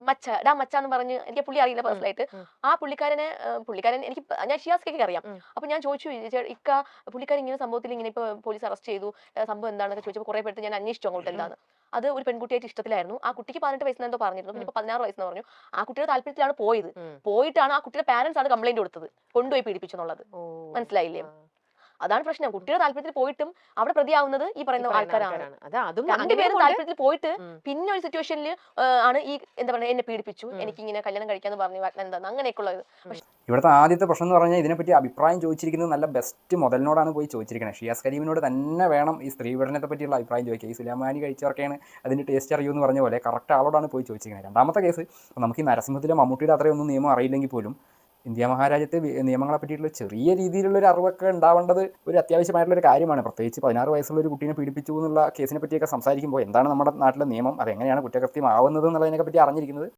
മച്ചാന്ന് പറഞ്ഞ് എനിക്ക് പുള്ളി അറിയില്ല പേഴ്സണലായിട്ട്. ആ പുള്ളിക്കാരൻ എനിക്ക് ഞാൻ ഷിയാസ്ക്കൊക്കെ അറിയാം. അപ്പൊ ഞാൻ ചോദിച്ചു ഇക്ക പുള്ളിക്കാരൻ ഇങ്ങനെ സംഭവത്തിൽ ഇങ്ങനെ ഇപ്പൊ പോലീസ് അറസ്റ്റ് ചെയ്തു, സംഭവം എന്താണെന്നൊക്കെ ചോദിച്ചപ്പോൾ കുറെ പേർക്ക് ഞാൻ അന്വേഷിച്ചു അങ്ങോട്ട് എന്താന്ന്. അത് ഒരു പെൺകുട്ടിയായിട്ട് ഇഷ്ടത്തിലായിരുന്നു. ആ കുട്ടിക്ക് 18 വയസ്സിന് എന്തോ പറഞ്ഞിരുന്നു, പിന്നെ 16 വയസ്സെന്ന് പറഞ്ഞു. ആ കുട്ടിയുടെ താല്പര്യത്തിലാണ് പോയിട്ടാണ് ആ കുട്ടിയുടെ പാരന്റ്സ് ആണ് കംപ്ലൈന്റ് കൊടുത്തത്, കൊണ്ടുപോയി പീഡിപ്പിച്ചെന്നുള്ളത്. മനസ്സിലായില്ലേ? അതാണ് പ്രശ്നം. കുട്ടിയുടെ താല്പര്യത്തിൽ പോയിട്ടും അവിടെ പ്രതിയാവുന്നത് ഈ പറയുന്ന ആൾക്കാരാണ്. രണ്ടുപേരും താല്പര്യത്തിൽ പോയിട്ട് പിന്നെ ഒരു സിറ്റുവേഷനിൽ ആണ് ഈ എന്താ പറയുക എന്നെ പീഡിപ്പിച്ചു, എനിക്ക് ഇങ്ങനെ കല്യാണം കഴിക്കാന്ന് പറഞ്ഞു എന്താണ് അങ്ങനെയൊക്കെ ഉള്ളത്. ഇവിടുത്തെ ആദ്യത്തെ പ്രശ്നം എന്ന് പറഞ്ഞാൽ ഇതിനെപ്പറ്റി അഭിപ്രായം ചോദിച്ചിരിക്കുന്നത് നല്ല ബെസ്റ്റ് മുതലിനോടാണ് പോയി ചോദിച്ചിരിക്കുന്നത്. ഷിയാസ് കരീമിനോട് തന്നെ വേണം ഈ സ്ത്രീ പീഡനത്തെ പറ്റിയുള്ള അഭിപ്രായം ചോദിക്കുക. ഈ സുലൈമാനി കഴിച്ചവർക്കാണ് അതിൻ്റെ ടേസ്റ്റ് അറിയൂ എന്ന് പറഞ്ഞ പോലെ കറക്റ്റ് ആളോടാണ് പോയി ചോദിച്ചിരിക്കുന്നത്. രണ്ടാമത്തെ കേസ്, നമുക്ക് ഈ നരസിംഹത്തിലെ മമ്മൂട്ടിയുടെ അത്രയൊന്നും നിയമം അറിയില്ലെങ്കിൽ പോലും ഇന്ത്യ മഹാരാജ്യത്തെ നിയമങ്ങളെ പറ്റിയിട്ടുള്ള ചെറിയ രീതിയിലുള്ളൊരു അറിവൊക്കെ ഉണ്ടാവേണ്ടത് ഒരു അത്യാവശ്യമായിട്ടുള്ളൊരു കാര്യമാണ്. പ്രത്യേകിച്ച് 16 വയസ്സുള്ള ഒരു കുട്ടീനെ പീഡിപ്പിച്ചു എന്നുള്ള കേസിനെ പറ്റിയൊക്കെ സംസാരിക്കുമ്പോൾ എന്താണ് നമ്മുടെ നാട്ടിലെ നിയമം, അതെങ്ങനെയാണ് കുറ്റകൃത്യമാവുന്നത് എന്നുള്ളതിനെ പറ്റി അറിഞ്ഞിരിക്കുന്നത്